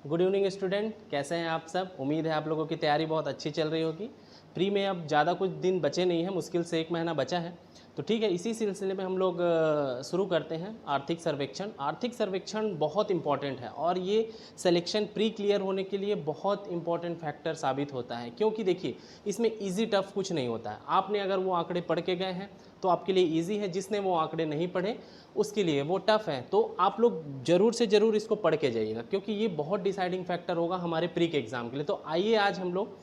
Good evening student, कैसे हैं आप सब। उम्मीद है आप लोगों की तैयारी बहुत अच्छी चल रही होगी। प्री में अब ज़्यादा कुछ दिन बचे नहीं हैं, मुश्किल से 1 महीना बचा है। तो ठीक है, इसी सिलसिले में हम लोग शुरू करते हैं आर्थिक सर्वेक्षण। आर्थिक सर्वेक्षण बहुत इंपॉर्टेंट है और ये सिलेक्शन प्री क्लियर होने के लिए बहुत इंपॉर्टेंट फैक्टर साबित होता है, क्योंकि देखिए इसमें इजी टफ कुछ नहीं होता है। आपने अगर वो आंकड़े पढ़ के गए हैं तो आपके लिए ईजी है, जिसने वो आंकड़े नहीं पढ़े उसके लिए वो टफ है। तो आप लोग ज़रूर से ज़रूर इसको पढ़ के जाइएगा, क्योंकि ये बहुत डिसाइडिंग फैक्टर होगा हमारे प्री के एग्ज़ाम के लिए। तो आइए आज हम लोग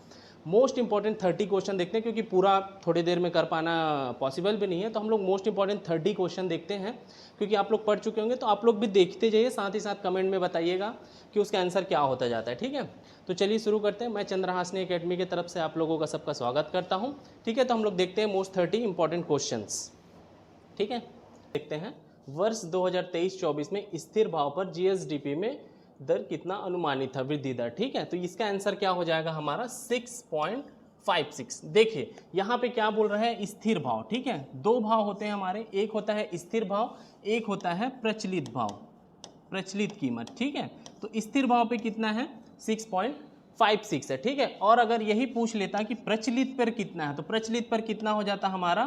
मोस्ट इंपॉर्टेंट 30 क्वेश्चन देखते हैं, क्योंकि पूरा थोड़ी देर में कर पाना पॉसिबल भी नहीं है। तो हम लोग मोस्ट इंपॉर्टेंट 30 क्वेश्चन देखते हैं, क्योंकि आप लोग पढ़ चुके होंगे। तो आप लोग भी देखते जाइए, साथ ही साथ कमेंट में बताइएगा कि उसका आंसर क्या होता जाता है। ठीक है, तो चलिए शुरू करते हैं। मैं चंद्रहासिनी एकेडमी की तरफ से आप लोगों का सबका स्वागत करता हूँ। ठीक है, तो हम लोग देखते हैं मोस्ट 30 इंपॉर्टेंट क्वेश्चन। ठीक है, देखते हैं। वर्ष 2023-24 में स्थिर भाव पर जीएसडीपी में दर कितना अनुमानित था, वृद्धि दर। ठीक है, तो इसका आंसर क्या हो जाएगा हमारा 6.56। देखिए यहाँ पे क्या बोल रहा है, स्थिर भाव। ठीक है, दो भाव होते हैं हमारे, एक होता है स्थिर भाव, एक होता है प्रचलित भाव, प्रचलित कीमत। ठीक है, तो स्थिर भाव पे कितना है, 6.56 है। ठीक है, और अगर यही पूछ लेता कि प्रचलित पर कितना है, तो प्रचलित पर कितना हो जाता हमारा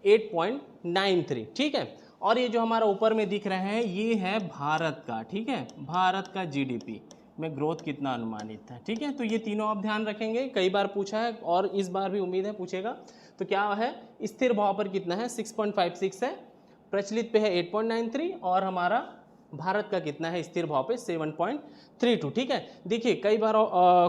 8.93। ठीक है, और ये जो हमारा ऊपर में दिख रहे हैं ये है भारत का। ठीक है, भारत का जीडीपी में ग्रोथ कितना अनुमानित है। ठीक है, तो ये तीनों आप ध्यान रखेंगे, कई बार पूछा है और इस बार भी उम्मीद है पूछेगा। तो क्या है, स्थिर भाव पर कितना है 6.56 है, प्रचलित पे है 8.93 और हमारा भारत का कितना है स्थिर भाव पे 7.32। ठीक है, देखिए कई बार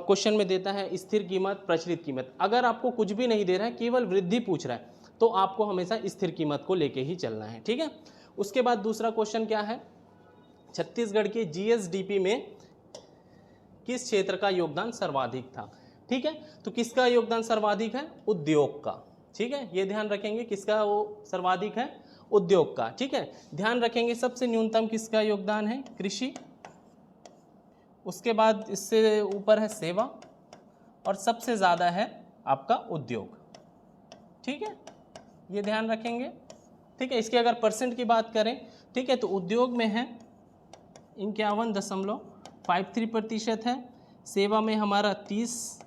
क्वेश्चन में देता है स्थिर कीमत प्रचलित कीमत। अगर आपको कुछ भी नहीं दे रहा है, केवल वृद्धि पूछ रहा है, तो आपको हमेशा स्थिर कीमत को लेके ही चलना है। ठीक है, उसके बाद दूसरा क्वेश्चन क्या है, छत्तीसगढ़ के जीएसडीपी में किस क्षेत्र का योगदान सर्वाधिक था। ठीक है, तो किसका योगदान सर्वाधिक है, उद्योग का। ठीक है, ये ध्यान रखेंगे, किसका वो सर्वाधिक है, उद्योग का। ठीक है, ध्यान रखेंगे सबसे न्यूनतम किसका योगदान है, कृषि, उसके बाद इससे ऊपर है सेवा और सबसे ज़्यादा है आपका उद्योग। ठीक है, ये ध्यान रखेंगे। ठीक है, इसके अगर परसेंट की बात करें, ठीक है, तो उद्योग में है 51.53% है, सेवा में हमारा 31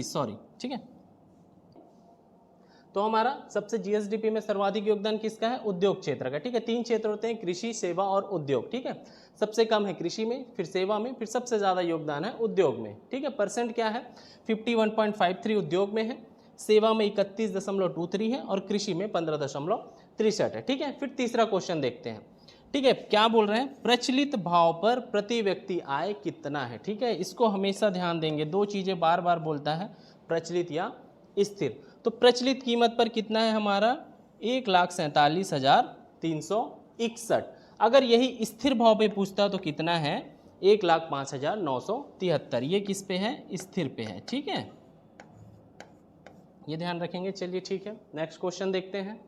सॉरी। ठीक है, तो हमारा सबसे जीएसडीपी में सर्वाधिक योगदान किसका है, उद्योग क्षेत्र का। ठीक है, 3 क्षेत्र होते हैं, कृषि, सेवा और उद्योग। ठीक है, सबसे कम है कृषि में, फिर सेवा में, फिर सबसे ज़्यादा योगदान है उद्योग में। ठीक है, परसेंट क्या है, 51.53 उद्योग में है, सेवा में 31.23 है और कृषि में 15.63 है। ठीक है, फिर तीसरा क्वेश्चन देखते हैं। ठीक है, क्या बोल रहे हैं, प्रचलित भाव पर प्रति व्यक्ति आय कितना है। ठीक है, इसको हमेशा ध्यान देंगे, दो चीज़ें बार बार बोलता है, प्रचलित या स्थिर। तो प्रचलित कीमत पर कितना है हमारा 1,47,361। अगर यही स्थिर भाव पे पूछता तो कितना है 1,05,973। ये किस पे है, स्थिर पे है। ठीक है, ये ध्यान रखेंगे। चलिए ठीक है, नेक्स्ट क्वेश्चन देखते हैं।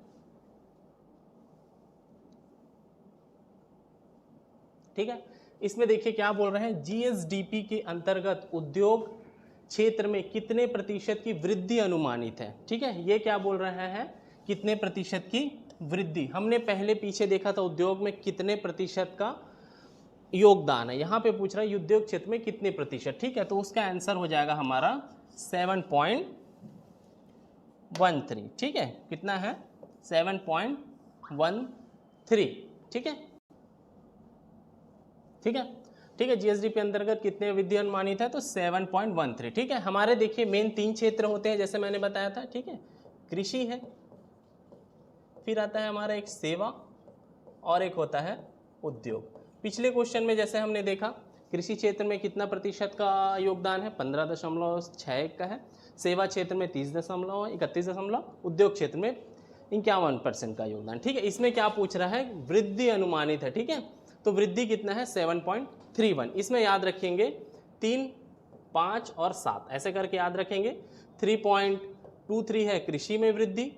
ठीक है, इसमें देखिए क्या बोल रहे हैं, जीएसडीपी के अंतर्गत उद्योग क्षेत्र में कितने प्रतिशत की वृद्धि अनुमानित है। ठीक है, ये क्या बोल रहे हैं, कितने प्रतिशत की वृद्धि। हमने पहले पीछे देखा था उद्योग में कितने प्रतिशत का योगदान है, यहाँ पे पूछ रहा है उद्योग क्षेत्र में कितने प्रतिशत। ठीक है, तो उसका आंसर हो जाएगा हमारा 7.13। ठीक है, कितना है 7.13। ठीक है, ठीक है, ठीक है, जीएसडीपी अंतर्गत कितने वृद्धि अनुमानित है, तो 7.13। ठीक है, हमारे देखिए मेन 3 क्षेत्र होते हैं, जैसे मैंने बताया था। ठीक है, कृषि है, फिर आता है हमारा एक सेवा और एक होता है उद्योग। पिछले क्वेश्चन में जैसे हमने देखा, कृषि क्षेत्र में कितना प्रतिशत का योगदान है, 15.61 का है, सेवा क्षेत्र में 30.31, उद्योग क्षेत्र में 51% का योगदान। ठीक है, इसमें क्या पूछ रहा है, वृद्धि अनुमानित है। ठीक है, तो वृद्धि कितना है 7.31। इसमें याद रखेंगे 3, 5 और 7 ऐसे करके याद रखेंगे। 3.23 है कृषि में वृद्धि,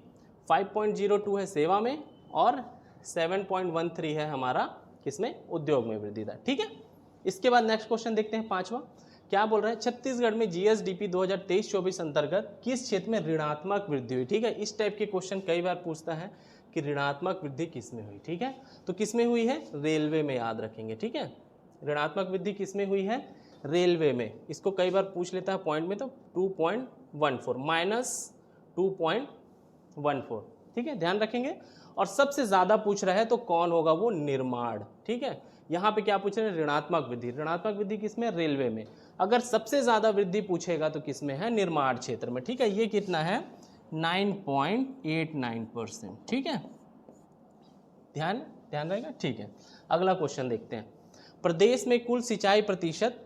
5.02 है सेवा में और 7.13 है हमारा किसमें, उद्योग में वृद्धि दर। ठीक है, इसके बाद नेक्स्ट क्वेश्चन देखते हैं, 5वां। क्या बोल रहे हैं, छत्तीसगढ़ में जीएसडीपी 2023-24 अंतर्गत किस क्षेत्र में ऋणात्मक वृद्धि हुई। ठीक है, इस टाइप के क्वेश्चन कई बार पूछता है कि ऋणात्मक वृद्धि किस में हुई। ठीक है, तो किस में हुई है, रेलवे में, याद रखेंगे। ठीक है, ऋणात्मक वृद्धि किस में हुई है? रेलवे में। इसको कई बार पूछ लेता है पॉइंट में, तो 2.14 माइनस 2.14, ठीक है, ध्यान रखेंगे। और सबसे ज़्यादा पूछ रहा है तो कौन होगा? वो निर्माण, ठीक है। यहाँ पे क्या पूछ रहे हैं? ऋणात्मक वृद्धि। ऋणात्मक वृद्धि किसमें? रेलवे में। अगर सबसे ज़्यादा वृद्धि पूछेगा तो किसमें है? निर्माण क्षेत्र में, ठीक है। ये कितना है? 9.89%, ठीक है, ध्यान रहेगा, ठीक है। अगला क्वेश्चन देखते हैं। प्रदेश में कुल सिंचाई प्रतिशत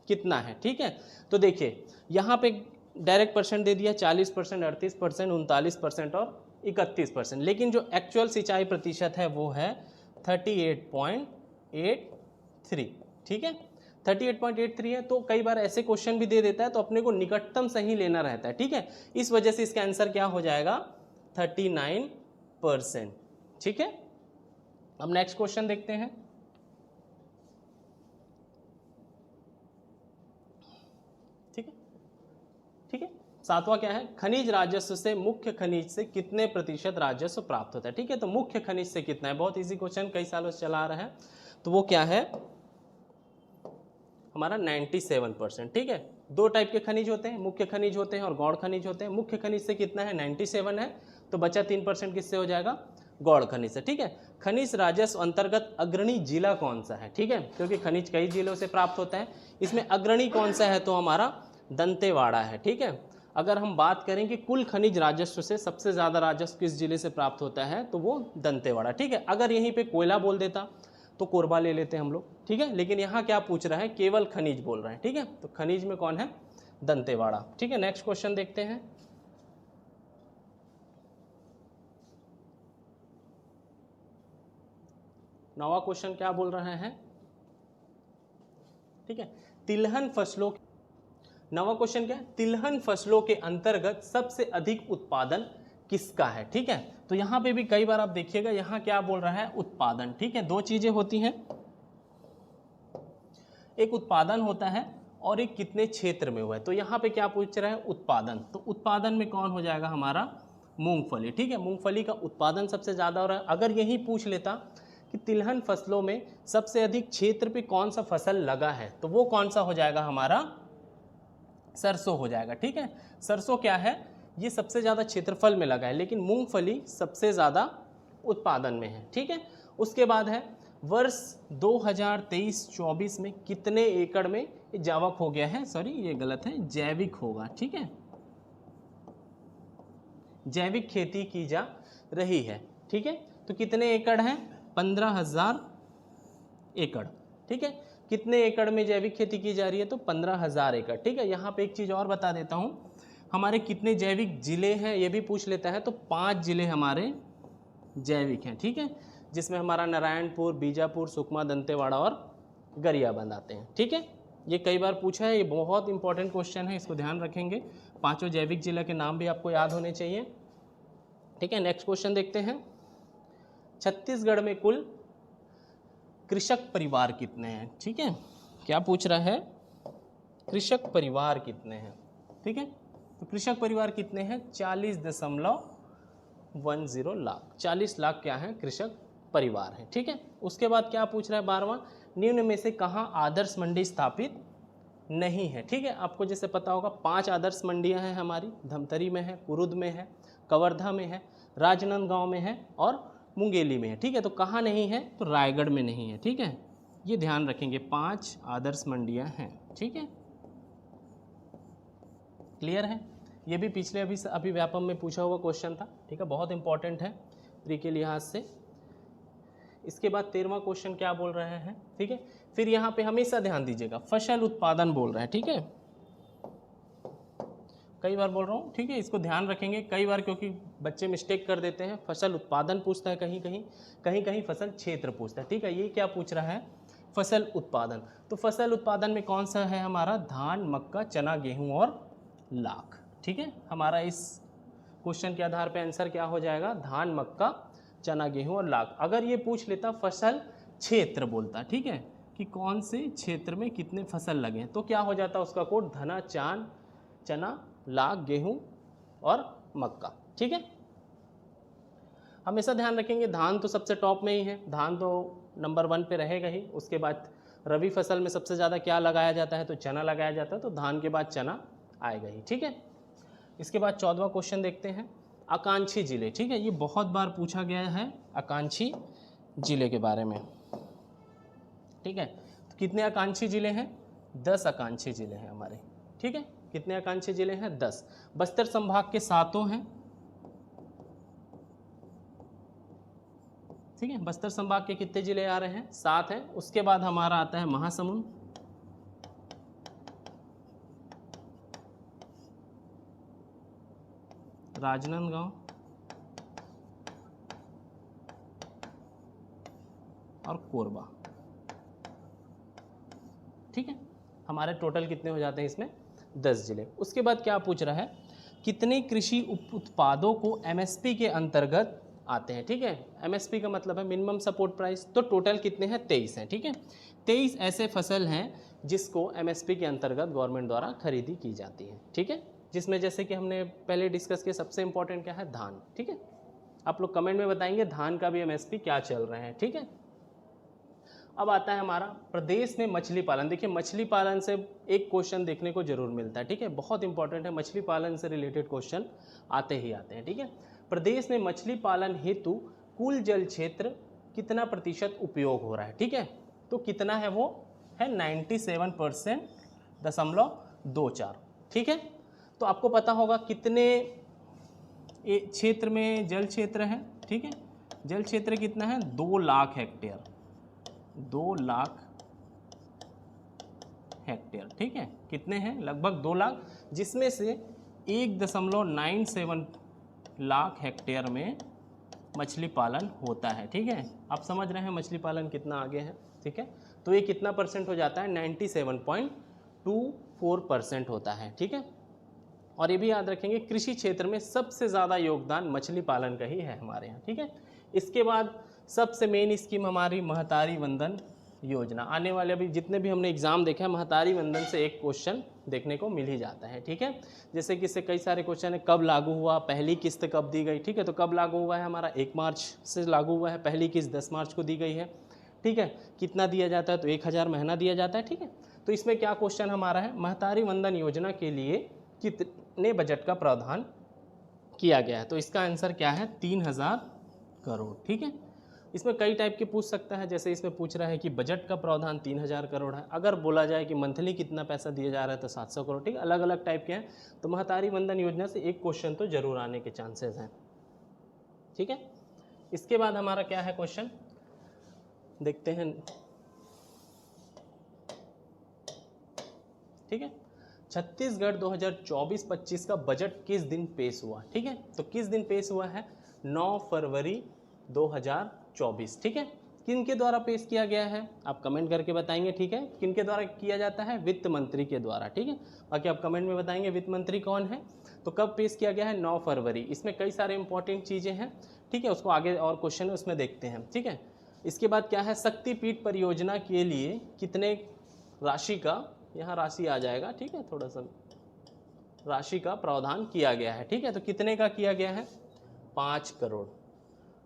कितना है? ठीक है, तो देखिए यहाँ पे डायरेक्ट परसेंट दे दिया 40%, 38%, 39% और 31%, लेकिन जो एक्चुअल सिंचाई प्रतिशत है वो है 38.83, ठीक है, 38.83 है। तो कई बार ऐसे क्वेश्चन भी दे देता है तो अपने को निकटतम सही लेना रहता है, ठीक है। इस वजह से इसका आंसर क्या हो जाएगा? 39%, ठीक है। अब नेक्स्ट क्वेश्चन देखते हैं। ठीक है, सातवां क्या है? खनिज राजस्व से मुख्य खनिज से कितने प्रतिशत राजस्व प्राप्त होता है? ठीक है, तो मुख्य खनिज से कितना है? बहुत इजी क्वेश्चन, कई सालों से चला आ रहा है। तो वो क्या है हमारा? 97%, ठीक है। दो टाइप के खनिज होते हैं, मुख्य खनिज होते हैं और गौड़ खनिज होते हैं। मुख्य खनिज से कितना है? 97 है, तो बचा 3% किससे हो जाएगा? गौड़ खनिज से, ठीक है। खनिज राजस्व अंतर्गत अग्रणी जिला कौन सा है? ठीक है, क्योंकि खनिज कई जिलों से प्राप्त होता है, इसमें अग्रणी कौन सा है? तो हमारा दंतेवाड़ा है, ठीक है। अगर हम बात करें कि कुल खनिज राजस्व से सबसे ज़्यादा राजस्व किस जिले से प्राप्त होता है, तो वो दंतेवाड़ा, ठीक है। अगर यहीं पे कोयला बोल देता तो कोरबा ले लेते हम लोग, ठीक है, लेकिन यहाँ क्या पूछ रहा है? केवल खनिज बोल रहे हैं, ठीक है। तो खनिज में कौन है? दंतेवाड़ा, ठीक है। नेक्स्ट क्वेश्चन देखते हैं। नवा क्वेश्चन क्या बोल रहे हैं? ठीक है, तिलहन फसलों, नवा क्वेश्चन क्या है? तिलहन फसलों के अंतर्गत सबसे अधिक उत्पादन किसका है? ठीक है, तो यहाँ पे भी कई बार आप देखिएगा, यहाँ क्या बोल रहा है? उत्पादन, ठीक है। दो चीजें होती हैं, एक उत्पादन होता है और एक कितने क्षेत्र में हुआ है। तो यहाँ पे क्या पूछ रहा है? उत्पादन। तो उत्पादन में कौन हो जाएगा हमारा? मूंगफली, ठीक है। मूंगफली का उत्पादन सबसे ज़्यादा हो रहा है। अगर यही पूछ लेता कि तिलहन फसलों में सबसे अधिक क्षेत्र पे कौन सा फसल लगा है, तो वो कौन सा हो जाएगा हमारा? सरसों हो जाएगा, ठीक है। सरसों क्या है? ये सबसे ज़्यादा क्षेत्रफल में लगा है, लेकिन मूंगफली सबसे ज़्यादा उत्पादन में है, ठीक है। उसके बाद है वर्ष 2023-24 में कितने एकड़ में, ये जावक हो गया है, सॉरी ये गलत है, जैविक होगा, ठीक है, जैविक खेती की जा रही है, ठीक है। तो कितने एकड़ हैं? 15,000 एकड़, ठीक है। कितने एकड़ में जैविक खेती की जा रही है? तो 15,000 एकड़, ठीक है। यहाँ पे एक चीज़ और बता देता हूँ, हमारे कितने जैविक जिले हैं ये भी पूछ लेता है। तो 5 जिले हमारे जैविक हैं, ठीक है, जिसमें हमारा नारायणपुर, बीजापुर, सुकमा, दंतेवाड़ा और गरियाबंद आते हैं, ठीक है। ये कई बार पूछा है, ये बहुत इंपॉर्टेंट क्वेश्चन है, इसको ध्यान रखेंगे। पांचों जैविक जिला के नाम भी आपको याद होने चाहिए, ठीक है। नेक्स्ट क्वेश्चन देखते हैं। छत्तीसगढ़ में कुल कृषक परिवार कितने हैं? ठीक है, क्या पूछ रहा है? कृषक परिवार कितने हैं, ठीक है। तो कृषक परिवार कितने हैं? 40.10 लाख, 40 लाख क्या है? कृषक परिवार है, ठीक है। उसके बाद क्या पूछ रहा है? 12वां, निम्न में से कहाँ आदर्श मंडी स्थापित नहीं है? ठीक है, आपको जैसे पता होगा 5 आदर्श मंडियां हैं हमारी, धमतरी में है, कुरुद में है, कवर्धा में है, राजनांदगांव में है और मुंगेली में है, ठीक है। तो कहाँ नहीं है? तो रायगढ़ में नहीं है, ठीक है, ये ध्यान रखेंगे। 5 आदर्श मंडियां हैं, ठीक है, क्लियर है। ये भी पिछले अभी व्यापम में पूछा हुआ क्वेश्चन था, ठीक है, बहुत इंपॉर्टेंट है प्री के लिहाज से। इसके बाद 13वां क्वेश्चन क्या बोल रहे हैं? ठीक है, फिर यहाँ पे हमेशा ध्यान दीजिएगा, फसल उत्पादन बोल रहा है, ठीक है, कई बार बोल रहा हूँ, ठीक है, इसको ध्यान रखेंगे कई बार, क्योंकि बच्चे मिस्टेक कर देते हैं। फसल उत्पादन पूछता है कहीं कहीं फसल क्षेत्र पूछता है, ठीक है। ये क्या पूछ रहा है? फसल उत्पादन। तो फसल उत्पादन में कौन सा है हमारा? धान, मक्का, चना, गेहूँ और लाख, ठीक है। हमारा इस क्वेश्चन के आधार पर आंसर क्या हो जाएगा? धान, मक्का, चना, गेहूँ और लाख। अगर ये पूछ लेता फसल क्षेत्र बोलता, ठीक है, कि कौन से क्षेत्र में कितने फसल लगे हैं, तो क्या हो जाता उसका कोड? धना, चान, चना, लाख, गेहूं और मक्का, ठीक है। हमेशा ध्यान रखेंगे धान तो सबसे टॉप में ही है, धान तो नंबर 1 पे रहेगा ही। उसके बाद रबी फसल में सबसे ज़्यादा क्या लगाया जाता है, तो चना लगाया जाता है, तो धान के बाद चना आएगा ही। ठीक है, इसके बाद 14वां क्वेश्चन देखते हैं, आकांक्षी जिले। ठीक है, ये बहुत बार पूछा गया है आकांक्षी जिले के बारे में। ठीक है, तो कितने आकांक्षी जिले हैं, 10 आकांक्षी जिले हैं हमारे। ठीक है, कितने आकांक्षी जिले हैं, 10। बस्तर संभाग के 7 हैं। ठीक है, बस्तर संभाग के कितने जिले आ रहे हैं, 7 हैं। उसके बाद हमारा आता है महासमुंद, राजनांदगांव और कोरबा। ठीक है, हमारे टोटल कितने हो जाते हैं इसमें, 10 जिले। उसके बाद क्या पूछ रहा है, कितने कृषि उत्पादों को एमएसपी के अंतर्गत आते हैं। ठीक है, एमएसपी का मतलब है मिनिमम सपोर्ट प्राइस, तो टोटल कितने हैं, 23 हैं। ठीक है, 23 ऐसे फसल हैं जिसको एमएसपी के अंतर्गत गवर्नमेंट द्वारा खरीदी की जाती है। ठीक है, जिसमें जैसे कि हमने पहले डिस्कस किया, सबसे इंपॉर्टेंट क्या है, धान। ठीक है, आप लोग कमेंट में बताएंगे धान का भी एमएसपी क्या चल रहे हैं। ठीक है, अब आता है हमारा प्रदेश में मछली पालन। देखिए, मछली पालन से एक क्वेश्चन देखने को जरूर मिलता है। ठीक है, बहुत इंपॉर्टेंट है, मछली पालन से रिलेटेड क्वेश्चन आते ही आते हैं। ठीक है, प्रदेश में मछली पालन हेतु कुल जल क्षेत्र कितना प्रतिशत उपयोग हो रहा है। ठीक है, तो कितना है, वो है 97.24। ठीक है, तो आपको पता होगा कितने क्षेत्र में जल क्षेत्र है। ठीक है, जल क्षेत्र कितना है, 2 लाख हेक्टेयर, 2 लाख हेक्टेयर। ठीक है, कितने हैं, लगभग 2 लाख, जिसमें से 1.97 लाख हेक्टेयर में मछली पालन होता है। ठीक है, आप समझ रहे हैं मछली पालन कितना आगे है। ठीक है, तो ये कितना परसेंट हो जाता है, 97.24% होता है। ठीक है, और ये भी याद रखेंगे कृषि क्षेत्र में सबसे ज़्यादा योगदान मछली पालन का ही है हमारे यहाँ। ठीक है, इसके बाद सबसे मेन स्कीम हमारी महतारी वंदन योजना। आने वाले अभी जितने भी हमने एग्जाम देखे हैं, महतारी वंदन से एक क्वेश्चन देखने को मिल ही जाता है। ठीक है, जैसे कि इससे कई सारे क्वेश्चन है, कब लागू हुआ, पहली किस्त कब दी गई। ठीक है, तो कब लागू हुआ है, हमारा 1 मार्च से लागू हुआ है, पहली किस्त 10 मार्च को दी गई है। ठीक है, कितना दिया जाता है, तो 1000 महीना दिया जाता है। ठीक है, तो इसमें क्या क्वेश्चन हमारा है, महतारी वंदन योजना के लिए कितने बजट का प्रावधान किया गया है, तो इसका आंसर क्या है, 3000 करोड़। ठीक है, इसमें कई टाइप के पूछ सकता है, जैसे इसमें पूछ रहा है कि बजट का प्रावधान 3000 करोड़ है, अगर बोला जाए कि मंथली कितना पैसा दिया जा रहा है तो 700 करोड़। ठीक है, अलग अलग टाइप के हैं, तो महतारी वंदन योजना से एक क्वेश्चन तो जरूर आने के चांसेस हैं। ठीक है, इसके बाद हमारा क्या है क्वेश्चन, देखते हैं। ठीक है, छत्तीसगढ़ 2024-25 का बजट किस दिन पेश हुआ। ठीक है, तो किस दिन पेश हुआ है, 9 फरवरी 2024। ठीक है, किन के द्वारा पेश किया गया है, आप कमेंट करके बताएंगे। ठीक है, किन के द्वारा किया जाता है, वित्त मंत्री के द्वारा। ठीक है, बाकी आप कमेंट में बताएंगे वित्त मंत्री कौन है। तो कब पेश किया गया है, 9 फरवरी। इसमें कई सारे इंपॉर्टेंट चीज़ें हैं। ठीक है, उसको आगे और क्वेश्चन उसमें देखते हैं। ठीक है, इसके बाद क्या है, शक्तिपीठ परियोजना के लिए कितने राशि का, यहाँ राशि आ जाएगा। ठीक है, थोड़ा सा राशि का प्रावधान किया गया है। ठीक है, तो कितने का किया गया है, 5 करोड़।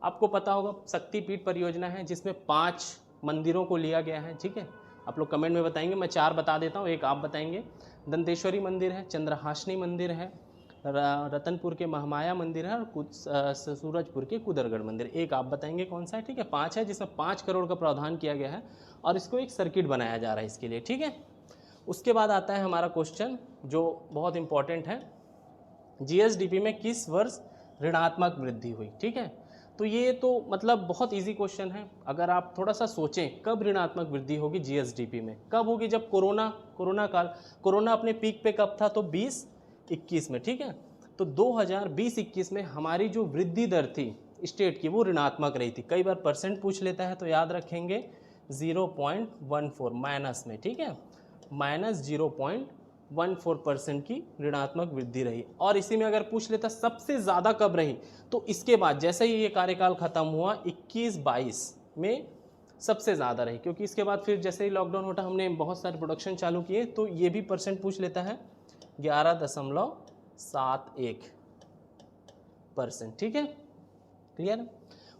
आपको पता होगा शक्तिपीठ परियोजना है जिसमें 5 मंदिरों को लिया गया है। ठीक है, आप लोग कमेंट में बताएंगे, मैं 4 बता देता हूँ, एक आप बताएंगे। दंतेश्वरी मंदिर है, चंद्रहासनी मंदिर है, रतनपुर के महामाया मंदिर है, और सूरजपुर के कुदरगढ़ मंदिर। एक आप बताएंगे कौन सा है। ठीक है, 5 है जिसमें 5 करोड़ का प्रावधान किया गया है, और इसको एक सर्किट बनाया जा रहा है इसके लिए। ठीक है, उसके बाद आता है हमारा क्वेश्चन जो बहुत इंपॉर्टेंट है, जीएसडीपी में किस वर्ष ऋणात्मक वृद्धि हुई। ठीक है, तो ये तो मतलब बहुत इजी क्वेश्चन है। अगर आप थोड़ा सा सोचें कब ऋणात्मक वृद्धि होगी जीएसडीपी में, कब होगी, जब कोरोना अपने पीक पे कब था, तो 2021 में। ठीक है, तो 2020-21 में हमारी जो वृद्धि दर थी स्टेट की, वो ऋणात्मक रही थी। कई बार परसेंट पूछ लेता है, तो याद रखेंगे 0.14 माइनस में। ठीक है, -0.14% की ऋणात्मक वृद्धि रही। और इसी में अगर पूछ लेता सबसे ज़्यादा कब रही, तो इसके बाद जैसे ही ये कार्यकाल खत्म हुआ 21-22 में सबसे ज़्यादा रही, क्योंकि इसके बाद फिर जैसे ही लॉकडाउन होता हमने बहुत सारे प्रोडक्शन चालू किए, तो ये भी परसेंट पूछ लेता है, 11.71%। ठीक है, क्लियर।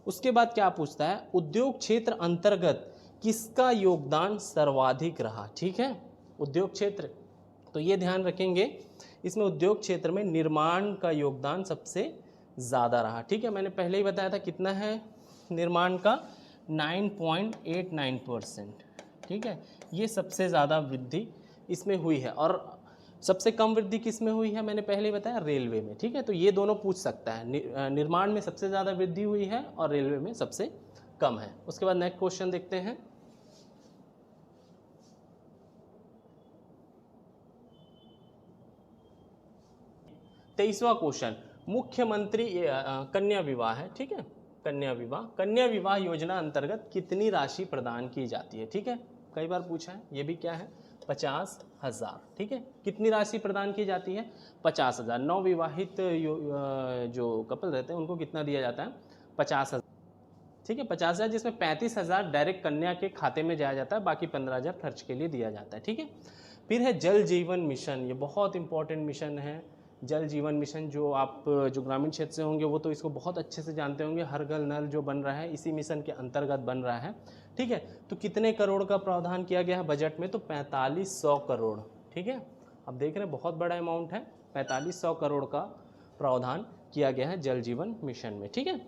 उसके बाद क्या पूछता है, उद्योग क्षेत्र अंतर्गत किसका योगदान सर्वाधिक रहा? ठीक है, उद्योग क्षेत्र, तो ये ध्यान रखेंगे, इसमें उद्योग क्षेत्र में निर्माण का योगदान सबसे ज़्यादा रहा। ठीक है, मैंने पहले ही बताया था कितना है निर्माण का, 9.89%। ठीक है, ये सबसे ज़्यादा वृद्धि इसमें हुई है। और सबसे कम वृद्धि किस में हुई है, मैंने पहले ही बताया, रेलवे में। ठीक है, तो ये दोनों पूछ सकता है, निर्माण में सबसे ज़्यादा वृद्धि हुई है और रेलवे में सबसे कम है। उसके बाद नेक्स्ट क्वेश्चन देखते हैं। तेईसवां क्वेश्चन, मुख्यमंत्री कन्या विवाह है। ठीक है, कन्या विवाह योजना अंतर्गत कितनी राशि प्रदान की जाती है? ठीक है, कई बार पूछा है, ये भी क्या है, 50,000। ठीक है, कितनी राशि प्रदान की जाती है? 50,000। नवविवाहित जो कपल रहते हैं उनको कितना दिया जाता है? 50,000। ठीक है, 50,000, जिसमें 35,000 डायरेक्ट कन्या के खाते में जाया जाता है, बाकी 15,000 खर्च के लिए दिया जाता है। ठीक है, फिर है जल जीवन मिशन, ये बहुत इंपॉर्टेंट मिशन है। जल जीवन मिशन जो ग्रामीण क्षेत्र से होंगे वो तो इसको बहुत अच्छे से जानते होंगे। हर घर नल जो बन रहा है इसी मिशन के अंतर्गत बन रहा है। ठीक है, तो कितने करोड़ का प्रावधान किया गया है बजट में? तो 4500 करोड़। ठीक है, अब देख रहे हैं बहुत बड़ा अमाउंट है, 4500 करोड़ का प्रावधान किया गया है जल जीवन मिशन में। ठीक है,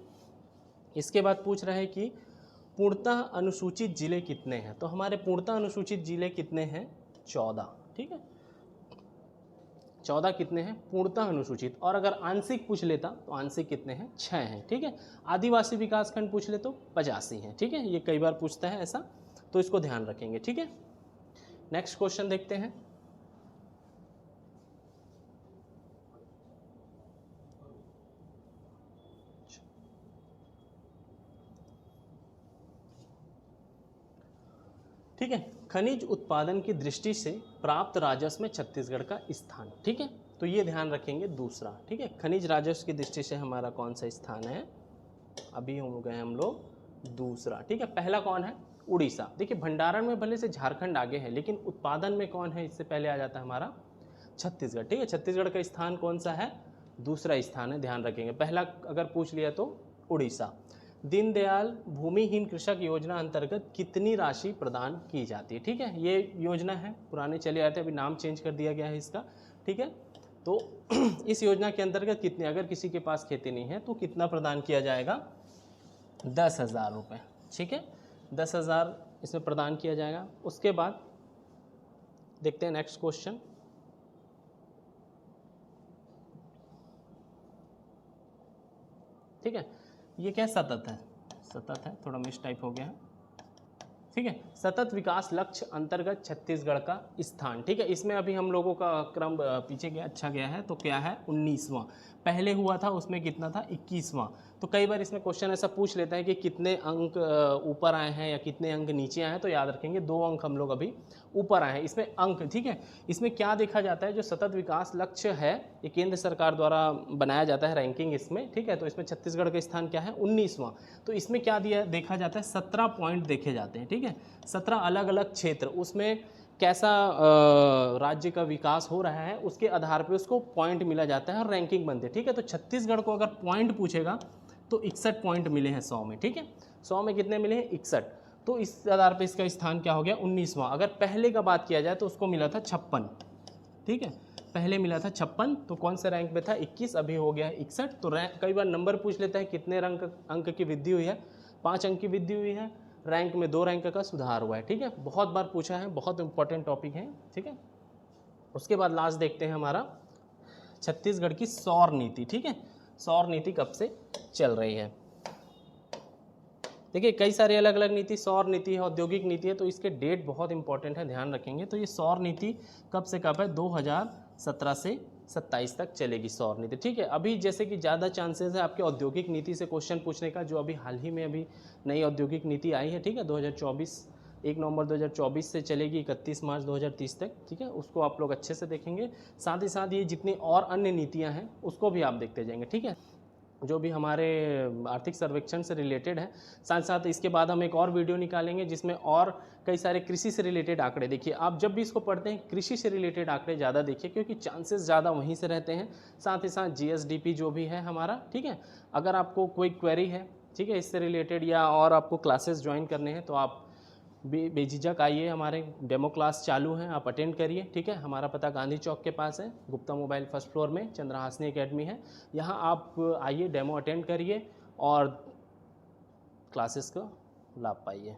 इसके बाद पूछ रहे हैं कि पूर्णतः अनुसूचित जिले कितने हैं? तो हमारे पूर्णतः अनुसूचित जिले कितने हैं? 14। ठीक है, 14 कितने हैं पूर्णतः अनुसूचित। और अगर आंशिक पूछ लेता तो आंशिक कितने हैं? 6 हैं। ठीक है, आदिवासी विकासखंड पूछ ले तो 85 हैं। ठीक है, ये कई बार पूछता है ऐसा, तो इसको ध्यान रखेंगे। ठीक है, नेक्स्ट क्वेश्चन देखते हैं। ठीक है, खनिज उत्पादन की दृष्टि से प्राप्त राजस्व में छत्तीसगढ़ का स्थान। ठीक है, तो ये ध्यान रखेंगे दूसरा। ठीक है, खनिज राजस्व की दृष्टि से हमारा कौन सा स्थान है? अभी हो गए हम लोग दूसरा। ठीक है, पहला कौन है? उड़ीसा। देखिए, भंडारण में भले से झारखंड आगे है, लेकिन उत्पादन में कौन है? इससे पहले आ जाता है हमारा छत्तीसगढ़। ठीक है, छत्तीसगढ़ का स्थान कौन सा है? दूसरा स्थान है, ध्यान रखेंगे। पहला अगर पूछ लिया तो उड़ीसा। दीनदयाल भूमिहीन कृषक योजना अंतर्गत कितनी राशि प्रदान की जाती है? ठीक है, ये योजना है, पुराने चले आते हैं, अभी नाम चेंज कर दिया गया है इसका। ठीक है, तो इस योजना के अंतर्गत कितने, अगर किसी के पास खेती नहीं है तो कितना प्रदान किया जाएगा? 10,000 रुपये। ठीक है, 10,000 इसमें प्रदान किया जाएगा। उसके बाद देखते हैं नेक्स्ट क्वेश्चन। ठीक है, ये क्या सतत है? सतत है, थोड़ा मिस टाइप हो गया है। ठीक है, सतत विकास लक्ष्य अंतर्गत छत्तीसगढ़ का स्थान। ठीक है, इसमें अभी हम लोगों का क्रम पीछे गया, अच्छा गया है, तो क्या है? 19वां। पहले हुआ था उसमें कितना था? 21वां। तो कई बार इसमें क्वेश्चन ऐसा पूछ लेता है कि कितने अंक ऊपर आए हैं या कितने अंक नीचे आए हैं, तो याद रखेंगे 2 अंक हम लोग अभी ऊपर आए हैं इसमें अंक। ठीक है, इसमें क्या देखा जाता है, जो सतत विकास लक्ष्य है ये केंद्र सरकार द्वारा बनाया जाता है रैंकिंग इसमें। ठीक है, तो इसमें छत्तीसगढ़ का स्थान क्या है? 19वां। तो इसमें क्या दिया देखा जाता है? 17 पॉइंट देखे जाते हैं। ठीक है, 17 अलग अलग क्षेत्र, उसमें कैसा राज्य का विकास हो रहा है उसके आधार पे उसको पॉइंट मिला जाता है और रैंकिंग बनती है। ठीक है, तो छत्तीसगढ़ को अगर पॉइंट पूछेगा तो 61 पॉइंट मिले हैं 100 में। ठीक है, 100 में कितने मिले हैं? 61। तो इस आधार पे इसका स्थान क्या हो गया? 19वां। अगर पहले का बात किया जाए तो उसको मिला था 56। ठीक है, पहले मिला था 56, तो कौन से रैंक में था? 21, अभी हो गया है 61। तो कई बार नंबर पूछ लेता है कितने अंक की वृद्धि हुई है? 5 अंक की वृद्धि हुई है, रैंक में 2 रैंक का सुधार हुआ है। ठीक है, बहुत बार पूछा है, बहुत इंपॉर्टेंट टॉपिक है। ठीक है, उसके बाद लास्ट देखते हैं हमारा छत्तीसगढ़ की सौर नीति। ठीक है, सौर नीति कब से चल रही है? देखिए, कई सारी अलग अलग नीति, सौर नीति है, औद्योगिक नीति है, तो इसके डेट बहुत इंपॉर्टेंट है, ध्यान रखेंगे। तो ये सौर नीति कब से कब है? 2017 से 27 तक चलेगी सौर नीति। ठीक है, अभी जैसे कि ज़्यादा चांसेस है आपके औद्योगिक नीति से क्वेश्चन पूछने का, जो अभी हाल ही में अभी नई औद्योगिक नीति आई है। ठीक है, 2024, 1 नवंबर 2024 से चलेगी 31 मार्च 2030 तक। ठीक है, उसको आप लोग अच्छे से देखेंगे। साथ ही साथ ये जितनी और अन्य नीतियाँ हैं उसको भी आप देखते जाएंगे। ठीक है, जो भी हमारे आर्थिक सर्वेक्षण से रिलेटेड है। साथ साथ इसके बाद हम एक और वीडियो निकालेंगे जिसमें और कई सारे कृषि से रिलेटेड आंकड़े। देखिए, आप जब भी इसको पढ़ते हैं कृषि से रिलेटेड आंकड़े ज़्यादा देखिए, क्योंकि चांसेस ज़्यादा वहीं से रहते हैं। साथ ही साथ GSDP जो भी है हमारा। ठीक है, अगर आपको कोई क्वेरी है, ठीक है, इससे रिलेटेड, या और आपको क्लासेस ज्वाइन करने हैं, तो आप बेझिझक आइए, हमारे डेमो क्लास चालू हैं, आप अटेंड करिए। ठीक है, हमारा पता गांधी चौक के पास है, गुप्ता मोबाइल फर्स्ट फ्लोर में चंद्रहासिनी एकेडमी है। यहाँ आप आइए, डेमो अटेंड करिए और क्लासेस का लाभ पाइए।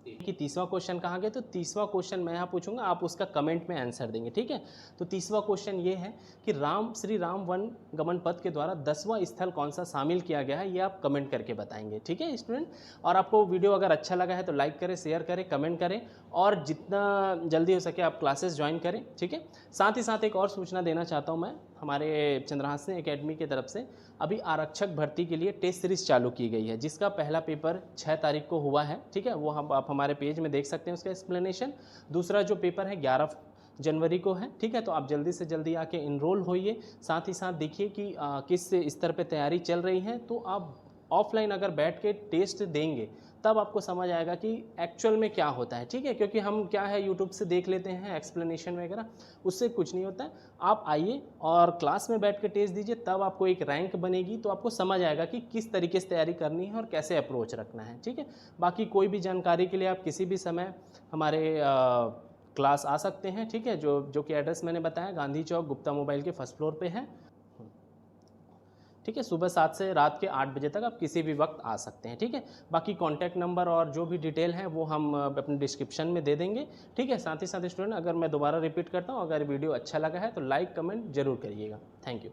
कि 30वां क्वेश्चन कहाँ गया, तो 30वां क्वेश्चन मैं यहाँ पूछूंगा, आप उसका कमेंट में आंसर देंगे। ठीक है, तो 30वां क्वेश्चन ये है कि श्री राम वन गमन पथ के द्वारा 10वां स्थल कौन सा शामिल किया गया है, ये आप कमेंट करके बताएंगे। ठीक है स्टूडेंट, और आपको वीडियो अगर अच्छा लगा है तो लाइक करें, शेयर करें, कमेंट करें, और जितना जल्दी हो सके आप क्लासेस ज्वाइन करें। ठीक है, साथ ही साथ एक और सूचना देना चाहता हूँ मैं, हमारे चंद्रहासिनी एकेडमी की तरफ से अभी आरक्षक भर्ती के लिए टेस्ट सीरीज चालू की गई है, जिसका पहला पेपर 6 तारीख को हुआ है। ठीक है, वो आप हमारे पेज में देख सकते हैं उसका एक्सप्लेनेशन। दूसरा जो पेपर है 11 जनवरी को है। ठीक है, तो आप जल्दी से जल्दी आके इनरोल होइए। साथ ही साथ देखिए कि किस स्तर पे तैयारी चल रही है, तो आप ऑफलाइन अगर बैठ के टेस्ट देंगे तब आपको समझ आएगा कि एक्चुअल में क्या होता है। ठीक है, क्योंकि हम क्या है यूट्यूब से देख लेते हैं एक्सप्लेनेशन वगैरह, उससे कुछ नहीं होता है। आप आइए और क्लास में बैठ के टेस्ट दीजिए, तब आपको एक रैंक बनेगी, तो आपको समझ आएगा कि किस तरीके से तैयारी करनी है और कैसे अप्रोच रखना है। ठीक है, बाकी कोई भी जानकारी के लिए आप किसी भी समय हमारे क्लास आ सकते हैं। ठीक है, जो कि एड्रेस मैंने बताया गांधी चौक गुप्ता मोबाइल के फर्स्ट फ्लोर पे है। ठीक है, सुबह 7 से रात के 8 बजे तक आप किसी भी वक्त आ सकते हैं। ठीक है, बाकी कॉन्टैक्ट नंबर और जो भी डिटेल है वो हम अपने डिस्क्रिप्शन में दे देंगे। ठीक है, साथ ही साथ स्टूडेंट, अगर मैं दोबारा रिपीट करता हूँ, अगर वीडियो अच्छा लगा है तो लाइक कमेंट जरूर करिएगा। Thank you.